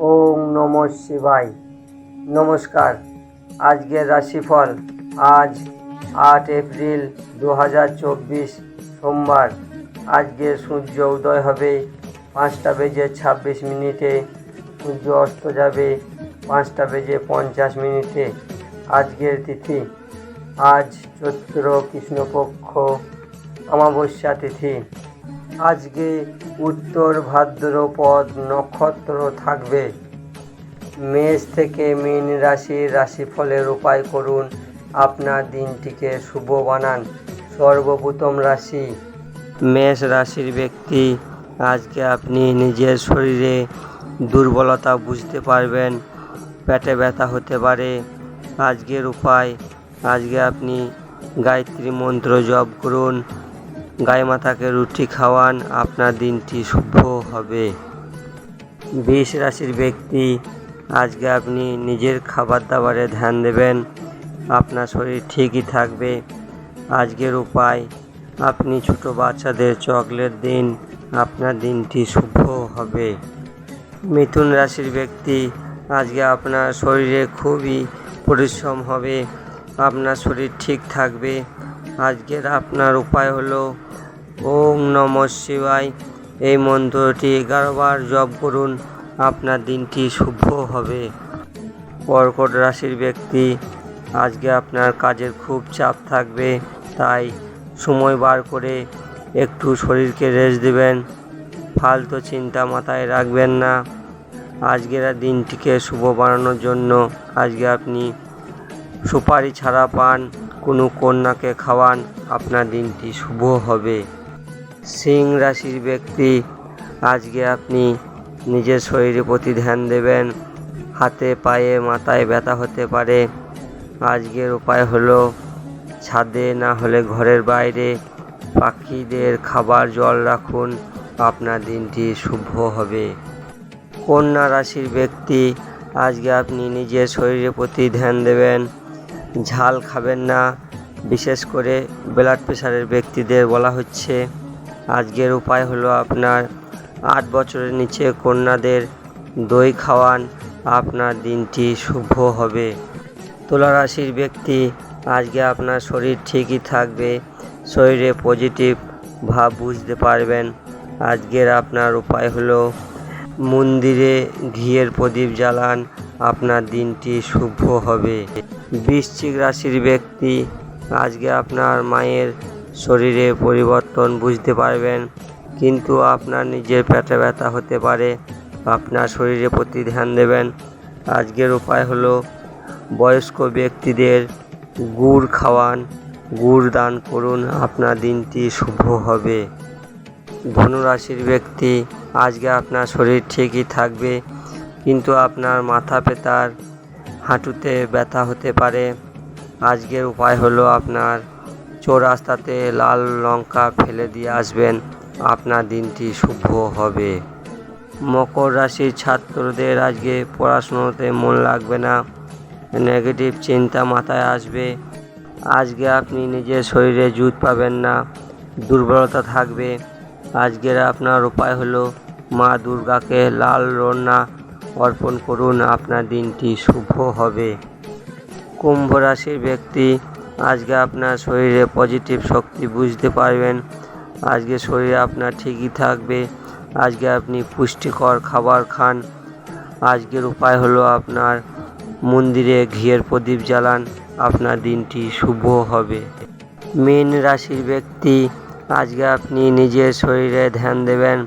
ওম নমঃ শিবায়। নমস্কার। আজকের রাশিফল আজ 8 এপ্রিল 2024 সোমবার। আজকে সূর্য উদয় হবে 5:26 সূর্য অস্ত যাবে 5:50 আজকের তিথি আজ চৈত্র কৃষ্ণপক্ষ অমাবস্যা তিথি। আজকে উত্তর ভাদ্রপদ নক্ষত্র থাকবে। মেষ থেকে মীন রাশির রাশিফলের উপায় করুন, আপনার দিনটিকে শুভ বানান। সর্বপ্রথম রাশি মেষ রাশির ব্যক্তি। আজকে আপনি নিজের শরীরে দুর্বলতা বুঝতে পারবেন, পেটে ব্যথা হতে পারে। আজকের উপায়, আজকে আপনি গায়ত্রী মন্ত্র জপ করুন, গাই মাতাকে রুটি খাওয়ান, আপনার দিনটি শুভ হবে। বৃষ রাশির ব্যক্তি। আজকে আপনি নিজের খাবার দাবারে ধ্যান দেবেন, আপনার শরীর ঠিকই থাকবে। আজকের উপায়, আপনি ছোট বাচ্চাদের চকলেট দিন, আপনার দিনটি শুভ হবে। মিথুন রাশির ব্যক্তি। আজকে আপনার শরীরে খুবই পরিশ্রম হবে, আপনার শরীর ঠিক থাকবে। আজকের আপনার উপায় হলো ওম নমঃ শিবায়, এই মন্ত্রটি 11 বার জপ করুন, আপনার দিনটি শুভ হবে। কর্কট রাশির ব্যক্তি। আজকে আপনার কাজের খুব চাপ থাকবে, তাই সময় বার করে একটু শরীরকে রেস্ট দেবেন, ফালতু চিন্তা মাথায় রাখবেন না। আজকের দিনটিকে শুভ বানানোর জন্য আজকে আপনি সুপারি ছাড়া পান কোনো কন্যাকে খাওয়ান, আপনার দিনটি শুভ হবে। সিংহ রাশির ব্যক্তি। আজকে আপনি নিজের শরীরের প্রতি ধ্যান দেবেন, হাতে পায়ে মাথায় ব্যথা হতে পারে। আজকের উপায় হলো ছাদে না হলে ঘরের বাইরে পাখিদের খাবার জল রাখুন, আপনার দিনটি শুভ হবে। কন্যা রাশির ব্যক্তি। আজকে আপনি নিজের শরীরের প্রতি ধ্যান দেবেন, ঝাল খাবেন না, বিশেষ করে ব্লাড প্রেশারের ব্যক্তিদের বলা হচ্ছে। আজকের উপায় হলো আপনার 8 বছরের নিচে কন্যাদের দই খাওয়ান, আপনার দিনটি শুভ হবে। তুলা রাশির ব্যক্তি। আজকে আপনার শরীর ঠিকই থাকবে, শরীরে পজিটিভ ভাব বুঝতে পারবেন। আজকের আপনার উপায় হলো মন্দিরে ঘিয়ের প্রদীপ জ্বালান, আপনার দিনটি শুভ হবে। বৃশ্চিক রাশির ব্যক্তি। আজকে আপনার মায়ের শরীরে পরিবর্তন বুঝতে পারবেন, কিন্তু আপনার নিজের পেটে ব্যথা হতে পারে, আপনার শরীরের প্রতি ধ্যান দেবেন। আজকের উপায় হলো বয়স্ক ব্যক্তিদের গুড় খাওয়ান, গুড় দান করুন, আপনার দিনটি শুভ হবে। ধনু রাশির ব্যক্তি। আজকে আপনার শরীর ঠিকই থাকবে, কিন্তু আপনার মাথা ব্যথার হাঁটুতে ব্যথা হতে পারে। আজকের উপায় হলো আপনার চৌরাস্তাতে লাল লঙ্কা ফেলে দিয়ে আসবেন, আপনার দিনটি শুভ হবে। মকর রাশির ছাত্রদের আজকে পড়াশুনোতে মন লাগবে না, নেগেটিভ চিন্তা মাথায় আসবে। আজকে আপনি নিজের শরীরে জুত পাবেন না, দুর্বলতা থাকবে। আজকের আপনার উপায় হলো মা দুর্গাকে লাল রান্না অর্পণ করুন, আপনার দিনটি শুভ হবে। কুম্ভ রাশির ব্যক্তি। আজকে আপনার শরীরে পজিটিভ শক্তি বুঝতে পারবেন, আজকে শরীরে আপনার ঠিকই থাকবে। আজকে আপনি পুষ্টিকর খাবার খান। আজকের উপায় হলো আপনার মন্দিরে ঘিয়ের প্রদীপ জ্বালান, আপনার দিনটি শুভ হবে। মীন রাশির ব্যক্তি। আজকে আপনি নিজের শরীরে ধ্যান দেবেন,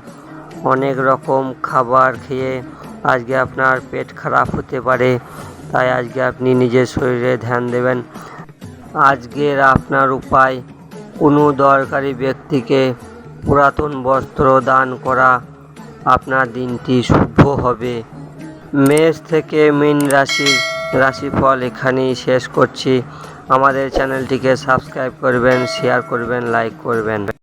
অনেক রকম খাবার খেয়ে আজকে আপনার পেট খারাপ হতে পারে, তাই আজকে আপনি নিজের শরীরে ধ্যান দেবেন। আজকের আপনার উপায়, কোনো দরকারি ব্যক্তিকে পুরাতন বস্ত্র দান করা, আপনার দিনটি শুভ হবে। মেষ থেকে মীন রাশির রাশিফল এখানেই শেষ করছি। আমাদের চ্যানেলটিকে সাবস্ক্রাইব করবেন, শেয়ার করবেন, লাইক করবেন।